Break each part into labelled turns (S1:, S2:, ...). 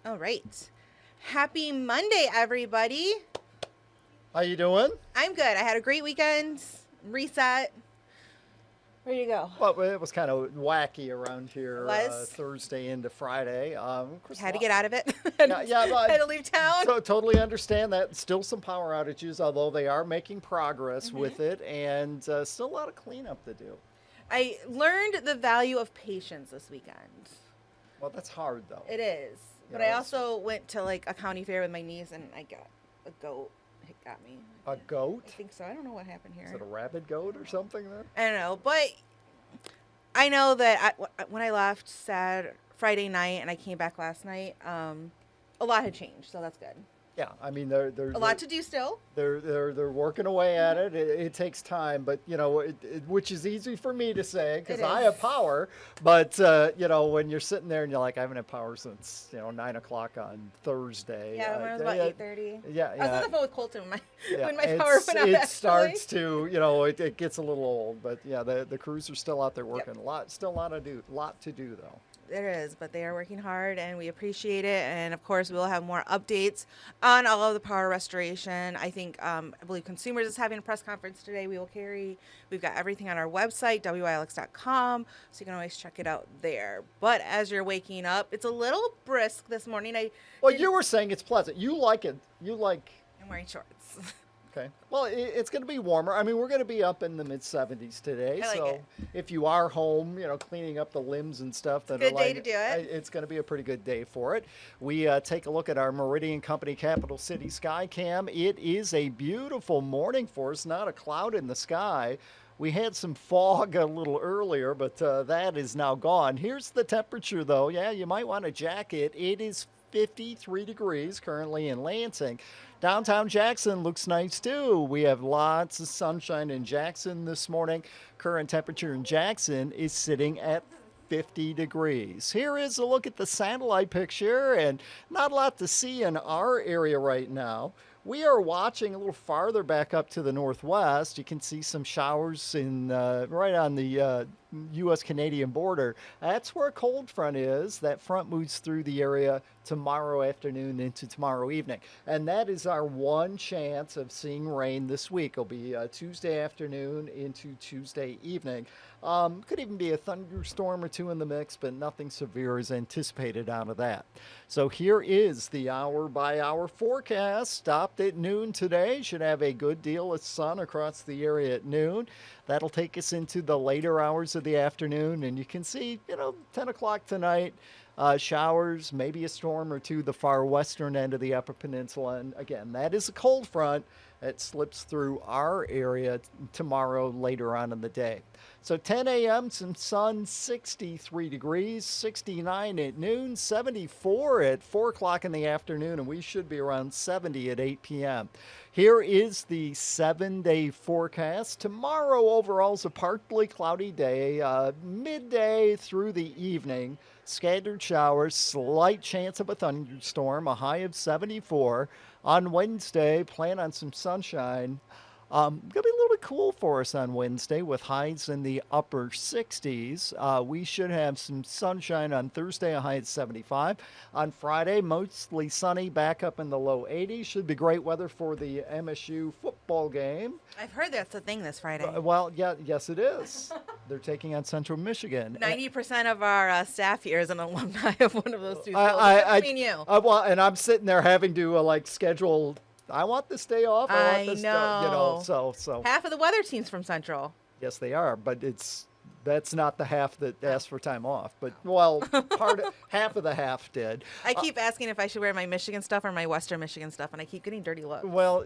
S1: All right. Happy Monday, everybody.
S2: How you doing?
S1: I'm good. I had a great weekend. Reset. Ready to go.
S2: Well, it was kind of wacky around
S1: It
S2: here
S1: was.
S2: Thursday into Friday. Of course,
S1: Had to get out of it.
S2: yeah,
S1: Had to leave town.
S2: totally understand that. Still some power outages, although they are making progress
S1: Mm-hmm.
S2: with it, and still a lot of cleanup to do.
S1: I learned the value of patience this weekend.
S2: Well, that's hard though.
S1: It is. But
S2: Yeah,
S1: I
S2: it's-
S1: also went to like a county fair with my niece and I got a goat. It got me.
S2: A goat?
S1: I think so. I don't know what happened here.
S2: Is it a rabid goat or something there?
S1: I don't know, but I know that when I left Friday night and I came back last night, a lot had changed, so that's good.
S2: Yeah, I mean they're
S1: A lot to do still.
S2: They're working away at it. It takes time, but which is easy for me to say because
S1: It
S2: I
S1: is.
S2: have power. But when you're sitting there and you're like, I haven't had power since 9 o'clock on Thursday.
S1: Yeah, when it was about 8:30.
S2: Yeah,
S1: I was on the phone with Colton when my
S2: yeah,
S1: when my power went out.
S2: it
S1: actually.
S2: starts to it gets a little old. But yeah, the crews are still out there working still a lot to do though.
S1: There is, but they are working hard, and we appreciate it. And of course, we will have more updates on all of the power restoration. I think, I believe Consumers is having a press conference today. We've got everything on our website, wilx.com, so you can always check it out there. But as you're waking up, it's a little brisk this morning.
S2: Well, you were saying it's pleasant. You like it.
S1: I'm wearing shorts.
S2: Okay. Well, it's going to be warmer. I mean, we're going to be up in the mid 70s today.
S1: I like
S2: so
S1: it.
S2: if you are home, cleaning up the limbs and stuff, that
S1: a good
S2: are
S1: day
S2: like,
S1: to do it.
S2: It's going to be a pretty good day for it. We take a look at our Meridian Company Capital City Sky Cam. It is a beautiful morning for us. Not a cloud in the sky. We had some fog a little earlier, but that is now gone. Here's the temperature, though. Yeah, you might want a jacket. It is 53 degrees currently in Lansing. Downtown Jackson looks nice too. We have lots of sunshine in Jackson this morning. Current temperature in Jackson is sitting at 50 degrees. Here is a look at the satellite picture, and not a lot to see in our area right now. We are watching a little farther back up to the northwest. You can see some showers right on the U.S.-Canadian border. That's where a cold front is. That front moves through the area tomorrow afternoon into tomorrow evening. And that is our one chance of seeing rain this week. It'll be Tuesday afternoon into Tuesday evening. Could even be a thunderstorm or two in the mix, but nothing severe is anticipated out of that. So here is the hour-by-hour forecast. Stopped at noon today. Should have a good deal of sun across the area at noon. That'll take us into the later hours of the afternoon, and you can see, 10 o'clock tonight, showers, maybe a storm or two, the far western end of the Upper Peninsula. And again, that is a cold front that slips through our area tomorrow later on in the day. So 10 a.m., some sun, 63 degrees, 69 at noon, 74 at 4 o'clock in the afternoon, and we should be around 70 at 8 p.m. Here is the 7-day forecast. Tomorrow overall is a partly cloudy day, midday through the evening. Scattered showers, slight chance of a thunderstorm, a high of 74. On Wednesday, plan on some sunshine. Going to be a little bit cool for us on Wednesday with highs in the upper 60s. We should have some sunshine on Thursday, a high at 75. On Friday, mostly sunny, back up in the low 80s. Should be great weather for the MSU football game.
S1: I've heard that's a thing this Friday.
S2: Well, yes, it is. They're taking on Central Michigan.
S1: 90% of our staff here is an alumni of one of those two schools.
S2: I
S1: mean you.
S2: well, and I'm sitting there having to schedule. I want this day off. I want this
S1: know.
S2: So
S1: Half of the weather team's from Central.
S2: yes, they are, but that's not the half that asked for time off. But half of the half did.
S1: I keep asking if I should wear my Michigan stuff or my Western Michigan stuff, and I keep getting dirty looks.
S2: Well,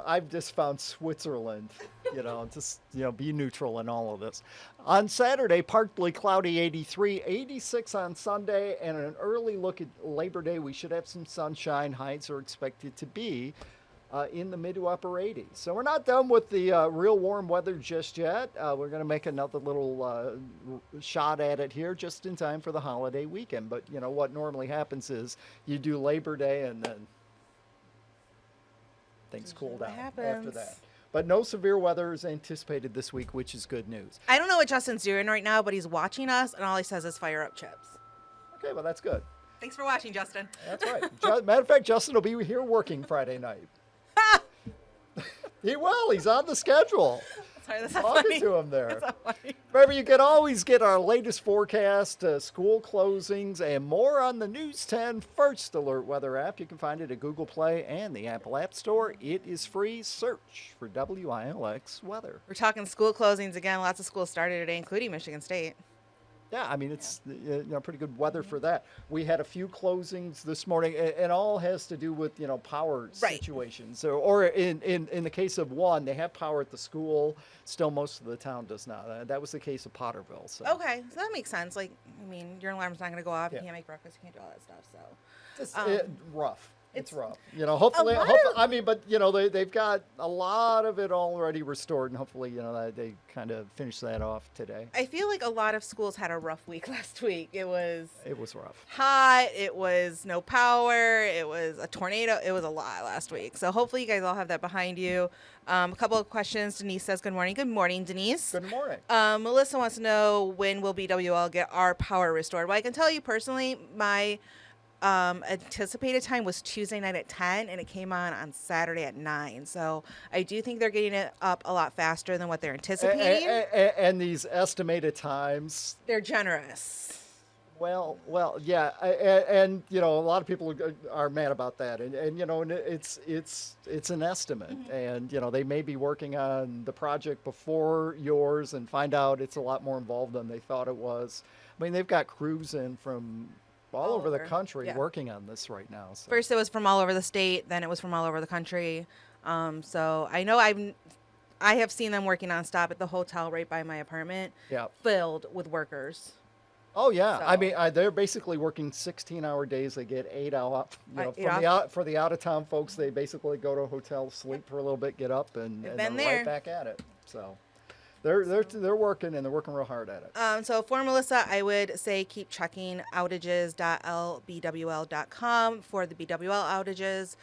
S2: I've just found Switzerland. Just be neutral in all of this. On Saturday, partly cloudy, 83, 86 on Sunday, and an early look at Labor Day. We should have some sunshine. Highs are expected to be in the mid to upper 80s. So we're not done with the real warm weather just yet. We're going to make another little shot at it here just in time for the holiday weekend. But what normally happens is you do Labor Day and then things cool down after that. But no severe weather is anticipated this week, which is good news.
S1: I don't know what Justin's doing right now, but he's watching us, and all he says is fire up chips.
S2: Okay, well, that's good.
S1: Thanks for watching, Justin.
S2: That's right. Matter of fact, Justin will be here working Friday night. He will. He's on the schedule.
S1: Sorry, that's not
S2: Talking
S1: funny.
S2: to him there.
S1: That's not funny.
S2: Remember, you can always get our latest forecast, school closings, and more on the News 10 First Alert weather app. You can find it at Google Play and the Apple App Store. It is free. Search for WILX weather.
S1: We're talking school closings again. Lots of schools started today, including Michigan State.
S2: Yeah, I mean, it's pretty good weather for that. We had a few closings this morning, and all has to do with, power situations. Or in the case of one, they have power at the school. Still, most of the town does not. That was the case of Potterville. So.
S1: Okay, so that makes sense. Like, I mean, your alarm's not going to go off. You can't make breakfast. You can't do all that stuff. So
S2: It's rough. It's rough. Hopefully, but they've got a lot of it already restored, and hopefully, they kind of finish that off today.
S1: I feel like a lot of schools had a rough week last week. It was
S2: rough.
S1: hot. It was no power. It was a tornado. It was a lot last week. So hopefully, you guys all have that behind you. A couple of questions. Denise says, "Good morning." Good morning, Denise.
S2: Good morning.
S1: Melissa wants to know, when will BWL get our power restored? Well, I can tell you personally, my anticipated time was Tuesday night at 10, and it came on Saturday at 9. So I do think they're getting it up a lot faster than what they're anticipating.
S2: And these estimated times,
S1: they're generous.
S2: Well, yeah, and a lot of people are mad about that, and it's an estimate, and they may be working on the project before yours and find out it's a lot more involved than they thought it was. I mean, they've got crews in from all over the country working on this right now. So.
S1: First it was from all over the state, then it was from all over the country. So I know I have seen them working nonstop at the hotel right by my apartment, filled with workers.
S2: Oh yeah,
S1: So.
S2: I mean they're basically working 16-hour days. They get 8 hours. For the out of town folks, they basically go to a hotel, sleep for a little bit, get up, and then right back at it. So. They're working, and they're working real hard at it.
S1: So for Melissa, I would say keep checking outages.lbwl.com for the BWL outages.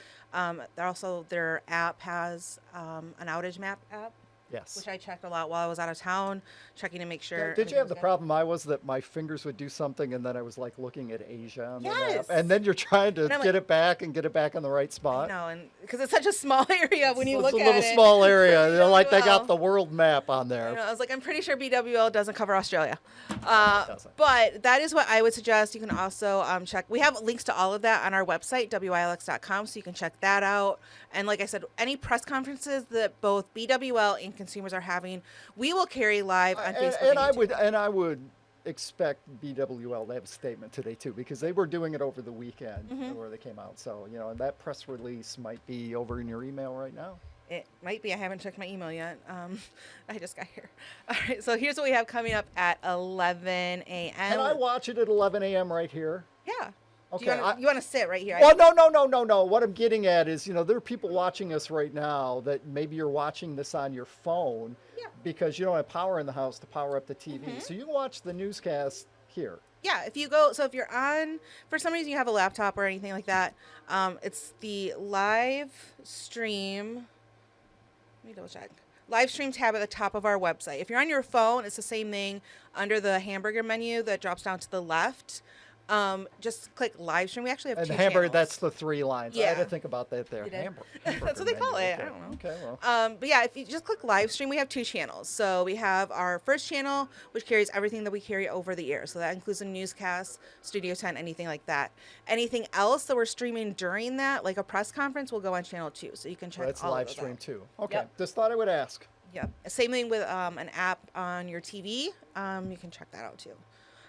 S1: Their app has an outage map app.
S2: Yes.
S1: Which I checked a lot while I was out of town, checking to make sure.
S2: Did you have the problem I was that my fingers would do something, and then I was like looking at Asia on the map, and then you're trying to get it back and get it back in the right spot.
S1: No, and because it's such a small area when you look at it.
S2: It's a little small area. They're like they got the world map on there.
S1: I was like, I'm pretty sure BWL doesn't cover Australia. But that is what I would suggest. You can also check. We have links to all of that on our website, WILX.com, so you can check that out. And like I said, any press conferences that both BWL and consumers are having, we will carry live on Facebook.
S2: And I would expect BWL to have a statement today too, because they were doing it over the weekend where they came out. So and that press release might be over in your email right now.
S1: It might be. I haven't checked my email yet. I just got here. All right. So here's what we have coming up at 11 a.m.
S2: Can I watch it at 11 a.m. right here?
S1: Yeah.
S2: Okay.
S1: You want to sit right here?
S2: Well, no. What I'm getting at is, there are people watching us right now that maybe you're watching this on your phone because you don't have power in the house to power up the TV. So you can watch the newscast here. Yeah,
S1: if you're on, for some reason you have a laptop or anything like that, it's the live stream. Let me double check. Live stream tab at the top of our website. If you're on your phone, it's the same thing under the hamburger menu that drops down to the left. Just click live stream. We actually have two
S2: hamburger,
S1: channels.
S2: that's the 3 lines.
S1: Yeah.
S2: I had to think about that there. Hamburger
S1: that's what they call it.
S2: Okay.
S1: I don't know.
S2: Okay, well.
S1: But yeah, if you just click live stream, we have 2 channels. So we have our first channel, which carries everything that we carry over the air. So that includes the newscast, Studio 10, anything like that. Anything else that we're streaming during that, like a press conference, will go on channel 2. So you can check
S2: that's
S1: all
S2: live
S1: of those
S2: stream
S1: out.
S2: too. Okay.
S1: Yep.
S2: Just thought I would ask.
S1: Yep. Same thing with an app on your TV. You can check that out too.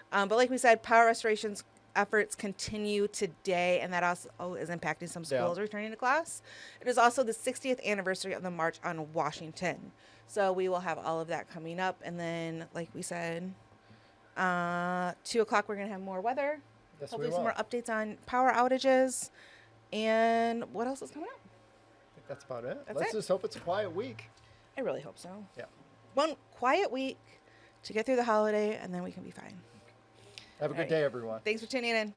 S1: But like we said, power restorations efforts continue today, and that also is impacting some schools returning to class. It is also the 60th anniversary of the March on Washington. So we will have all of that coming up. And then, like we said, 2 o'clock, we're going to have more weather.
S2: Yes,
S1: hopefully
S2: we will.
S1: some more updates on power outages. And what else is coming up?
S2: I think that's about it.
S1: That's
S2: Let's
S1: it.
S2: just hope it's a quiet week.
S1: I really hope so.
S2: Yeah.
S1: One quiet week to get through the holiday, and then we can be fine.
S2: Have a good day, everyone.
S1: Thanks for tuning in.